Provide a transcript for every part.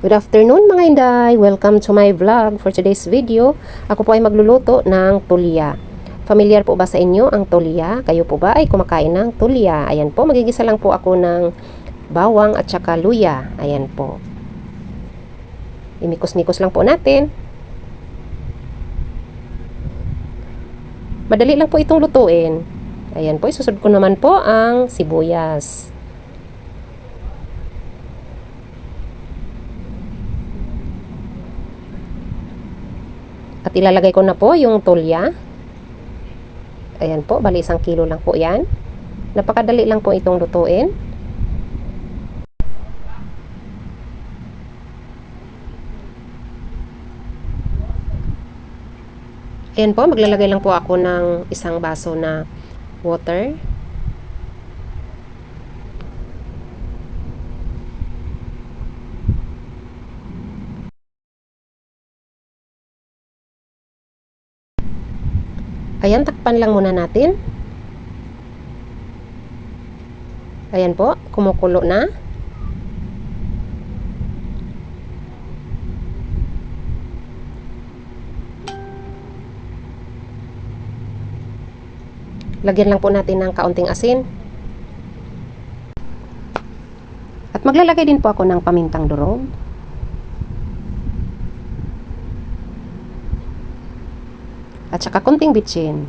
Good afternoon mga Inday! Welcome to my vlog. For today's video, ako po ay magluluto ng tulya. Familiar po ba sa inyo ang tulya? Kayo po ba ay kumakain ng tulya? Ayan po, magigisa lang po ako ng bawang at saka luya. Ayan po. Imikos-mikos lang po natin. Madali lang po itong lutuin. Ayan po, isusunod ko naman po ang sibuyas. At ilalagay ko na po yung tulya. Ayan po, bali 1 kilo lang po yan. Napakadali lang po itong lutuin. Ayan po, maglalagay lang po ako ng 1 baso na water. Ayan, takpan lang muna natin. Ayan po, kumukulo na. Lagyan lang po natin ng kaunting asin. At maglalagay din po ako ng pamintang durog. At saka konting bitsin.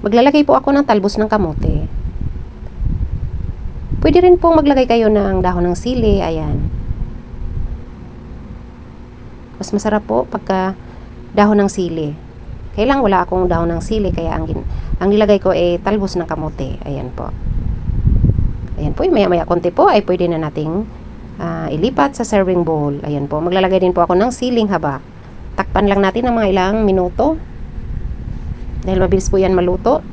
Maglalagay po ako ng talbos ng kamote. Pwede rin pong maglagay kayo ng dahon ng sili. Ayan. Mas masarap po pagka dahon ng sili. Kaya lang wala akong dahon ng sili, kaya ang nilagay ko ay talbos ng kamote. Ayan po. Ayan po, maya-maya konti po ay pwede na nating ilipat sa serving bowl. Ayan po, maglalagay din po ako ng siling haba. Takpan lang natin ng mga ilang minuto. Dahil mabilis po yan maluto.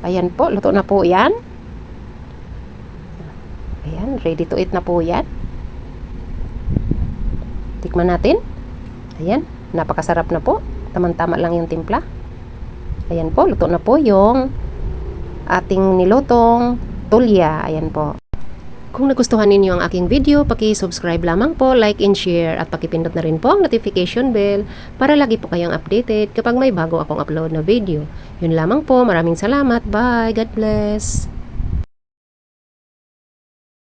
Ayan po, luto na po yan. Ayan, ready to eat na po yan. Tikman natin. Ayan, napakasarap na po. Tamang-tama lang yung timpla. Ayan po, luto na po yung ating nilutong tulya. Ayan po. Kung nagustuhan ninyo ang aking video, paki-subscribe lamang po, like and share, at pakipindot na rin po ang notification bell para lagi po kayong updated kapag may bago akong upload na video. Yun lamang po, maraming salamat. Bye! God bless!